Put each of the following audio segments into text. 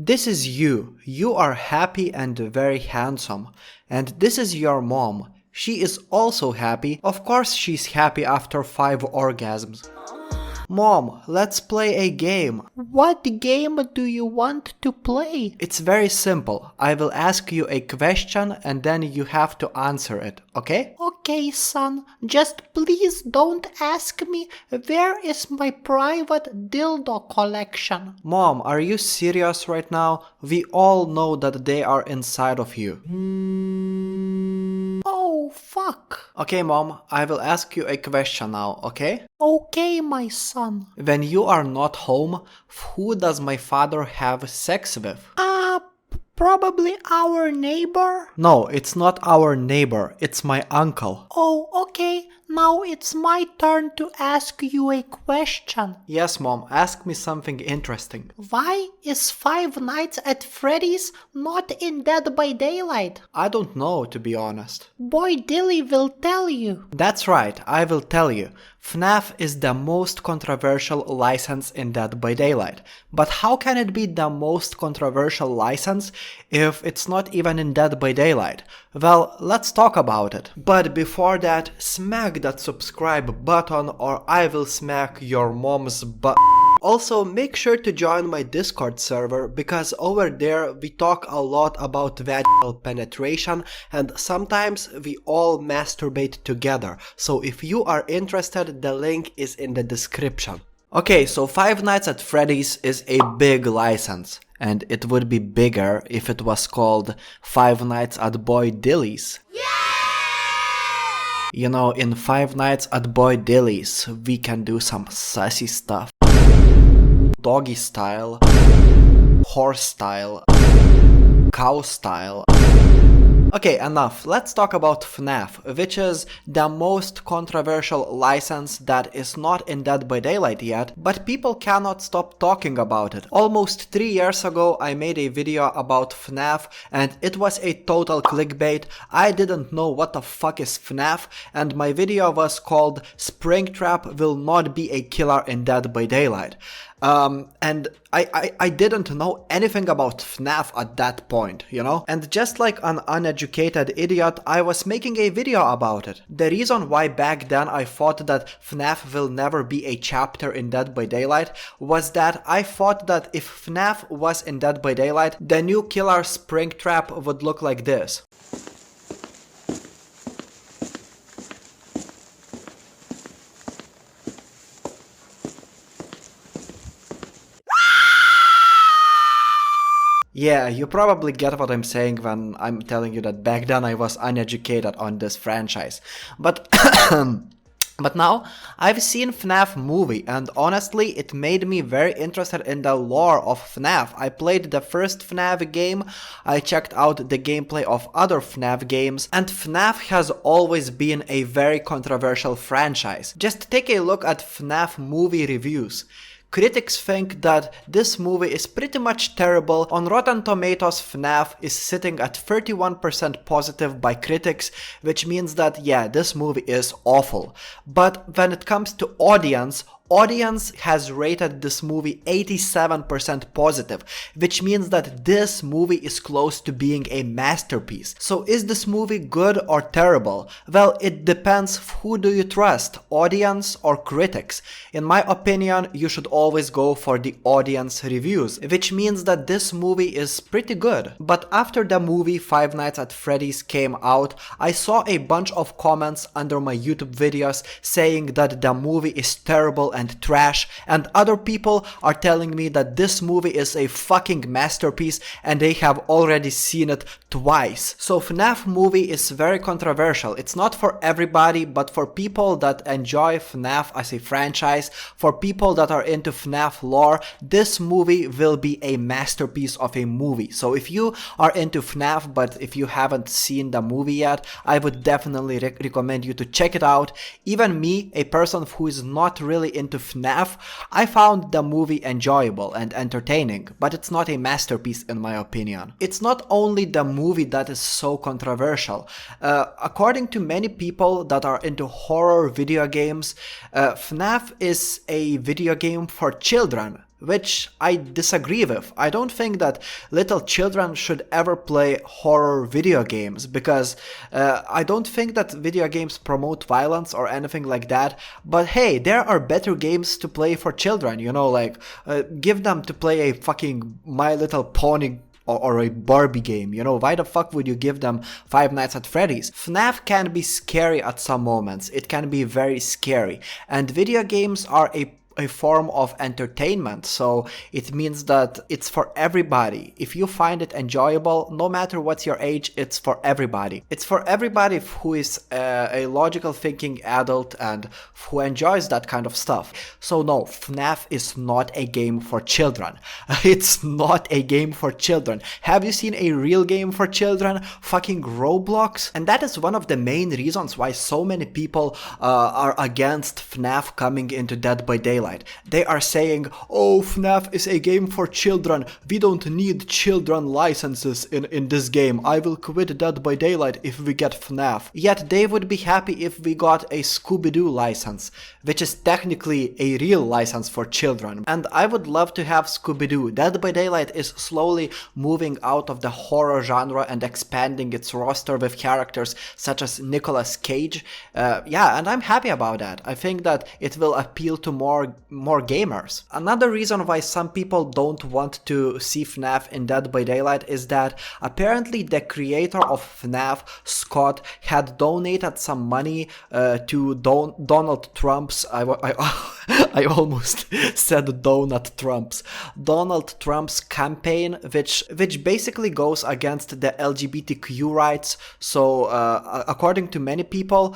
This is you. You are happy and very handsome. And this is your mom. She is also happy. Of course she's happy after 5 orgasms. Mom, let's play a game. What game do you want to play? It's very simple. I will ask you a question and then you have to answer it, okay? Okay, son. Just please don't ask me where is my private dildo collection. Mom, are you serious right now? We all know that they are inside of you. Oh, fuck. Okay, Mom, I will ask you a question now, okay? Okay, my son. When you are not home, who does my father have sex with? Probably our neighbor? No, it's not our neighbor, it's my uncle. Oh, okay. Now it's my turn to ask you a question. Yes, Mom, ask me something interesting. Why is Five Nights at Freddy's not in Dead by Daylight? I don't know, to be honest. Boy Dilly will tell you. That's right, I will tell you. FNAF is the most controversial license in Dead by Daylight. But how can it be the most controversial license if it's not even in Dead by Daylight? Well, let's talk about it. But before that, smack that subscribe button or I will smack your mom's butt. Also, make sure to join my Discord server because over there we talk a lot about vaginal penetration and sometimes we all masturbate together. So if you are interested, the link is in the description. Okay, so Five Nights at Freddy's is a big license. And it would be bigger if it was called Five Nights at Boy Dilly's. You know, in Five Nights at Boy Dilly's, we can do some sassy stuff. Doggy style, horse style, cow style. Okay, enough. Let's talk about FNAF, which is the most controversial license that is not in Dead by Daylight yet, but people cannot stop talking about it. Almost 3 years ago I made a video about FNAF and it was a total clickbait. I didn't know what the fuck is FNAF and my video was called Springtrap will not be a killer in Dead by Daylight. And I didn't know anything about FNAF at that point, you know? And just like an uneducated idiot, I was making a video about it. The reason why back then I thought that FNAF will never be a chapter in Dead by Daylight was that I thought that if FNAF was in Dead by Daylight, the new killer Springtrap would look like this. Yeah, you probably get what I'm saying when I'm telling you that back then I was uneducated on this franchise. But but now I've seen FNAF movie and honestly it made me very interested in the lore of FNAF. I played the first FNAF game, I checked out the gameplay of other FNAF games, and FNAF has always been a very controversial franchise. Just take a look at FNAF movie reviews. Critics think that this movie is pretty much terrible. On Rotten Tomatoes, FNAF is sitting at 31% positive by critics, which means that yeah, this movie is awful. But when it comes to audience has rated this movie 87% positive, which means that this movie is close to being a masterpiece. So is this movie good or terrible? Well, it depends who do you trust, audience or critics. In my opinion, you should always go for the audience reviews, which means that this movie is pretty good. But after the movie Five Nights at Freddy's came out, I saw a bunch of comments under my YouTube videos saying that the movie is terrible and trash, and other people are telling me that this movie is a fucking masterpiece and they have already seen it twice. So FNAF movie is very controversial. It's not for everybody, but for people that enjoy FNAF as a franchise, for people that are into FNAF lore, this movie will be a masterpiece of a movie. So if you are into FNAF but if you haven't seen the movie yet, I would definitely recommend you to check it out. Even me, a person who is not really into FNAF, I found the movie enjoyable and entertaining, but it's not a masterpiece in my opinion. It's not only the movie that is so controversial. According to many people that are into horror video games, FNAF is a video game for children. which I disagree with. I don't think that little children should ever play horror video games, because I don't think that video games promote violence or anything like that. But hey, there are better games to play for children, you know, like give them to play a fucking My Little Pony or a Barbie game, you know. Why the fuck would you give them Five Nights at Freddy's? FNAF can be scary at some moments, it can be very scary, and video games are a form of entertainment, so it means that it's for everybody. If you find it enjoyable, no matter what's your age, it's for everybody. It's for everybody who is a logical thinking adult and who enjoys that kind of stuff. So no, FNAF is not a game for children. It's not a game for children. Have you seen a real game for children? Fucking Roblox? And that is one of the main reasons why so many people are against FNAF coming into Dead by Daylight. They are saying, oh, FNAF is a game for children, we don't need children licenses in this game, I will quit Dead by Daylight if we get FNAF. Yet they would be happy if we got a Scooby-Doo license, which is technically a real license for children. And I would love to have Scooby-Doo. Dead by Daylight is slowly moving out of the horror genre and expanding its roster with characters such as Nicolas Cage. Yeah, and I'm happy about that. I think that it will appeal to more gamers. Another reason why some people don't want to see FNAF in Dead by Daylight is that apparently the creator of FNAF, Scott, had donated some money to Donald Trump's, I almost said Donald Trump's campaign, which basically goes against the LGBTQ rights. So according to many people,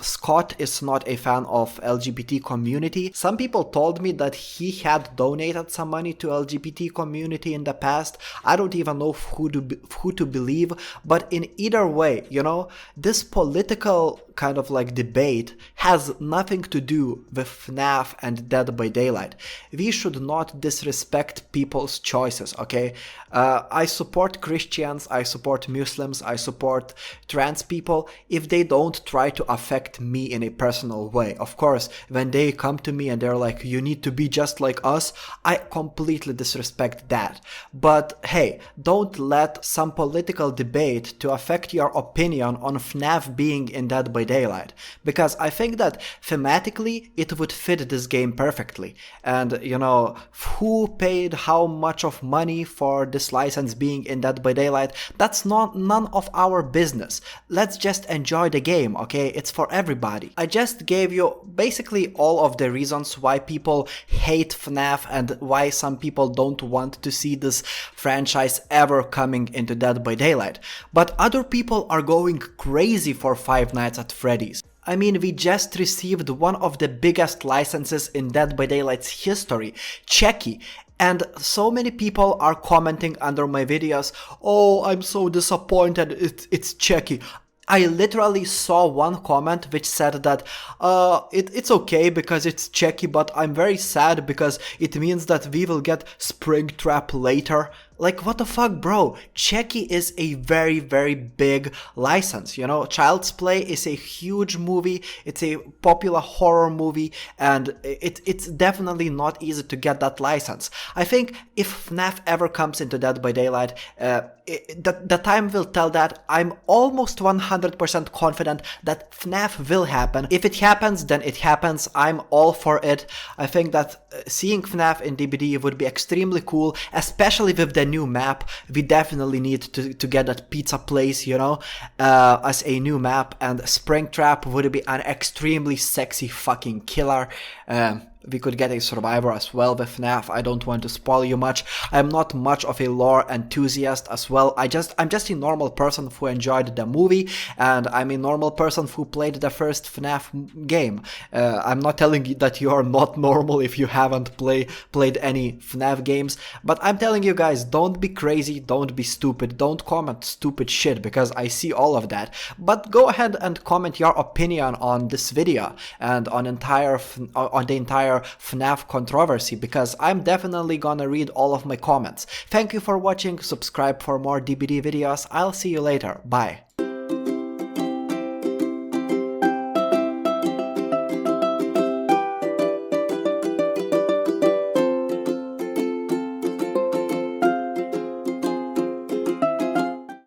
Scott is not a fan of LGBT community. Some people told me that he had donated some money to LGBT community in the past. I don't even know who to believe, but in either way, you know, this political kind of like debate has nothing to do with FNAF and Dead by Daylight. We should not disrespect people's choices, okay? I support Christians, I support Muslims, I support trans people if they don't try to affect me in a personal way. Of course, when they come to me and they're like, you need to be just like us, I completely disrespect that. But hey, don't let some political debate to affect your opinion on FNAF being in Dead by Daylight, because I think that thematically it would fit this game perfectly. And you know, who paid how much of money for this license being in Dead by Daylight, that's none of our business. Let's just enjoy the game, okay? It's for everybody. I just gave you basically all of the reasons why people hate FNAF and why some people don't want to see this franchise ever coming into Dead by Daylight. But other people are going crazy for Five Nights at Freddy's. I mean, we just received one of the biggest licenses in Dead by Daylight's history, Chucky. And so many people are commenting under my videos, oh, I'm so disappointed, it's Chucky. I literally saw one comment which said that it's okay because it's Chucky, but I'm very sad because it means that we will get Springtrap later. Like, what the fuck, bro? Chucky is a very, very big license, you know? Child's Play is a huge movie, it's a popular horror movie, and it's definitely not easy to get that license. I think if FNAF ever comes into Dead by Daylight, the time will tell that. I'm almost 100% confident that FNAF will happen. If it happens, then it happens. I'm all for it. I think that seeing FNAF in DBD would be extremely cool, especially with the new map. We definitely need to get that pizza place, you know, as a new map, and Springtrap would be an extremely sexy fucking killer. We could get a survivor as well with FNAF. I don't want to spoil you much. I'm not much of a lore enthusiast as well. I'm just a normal person who enjoyed the movie, and I'm a normal person who played the first FNAF game. I'm not telling you that you are not normal if you haven't played any FNAF games, but I'm telling you guys, don't be crazy, don't be stupid, don't comment stupid shit, because I see all of that. But go ahead and comment your opinion on this video and on the entire FNAF controversy, because I'm definitely gonna read all of my comments. Thank you for watching, subscribe for more DBD videos, I'll see you later, bye.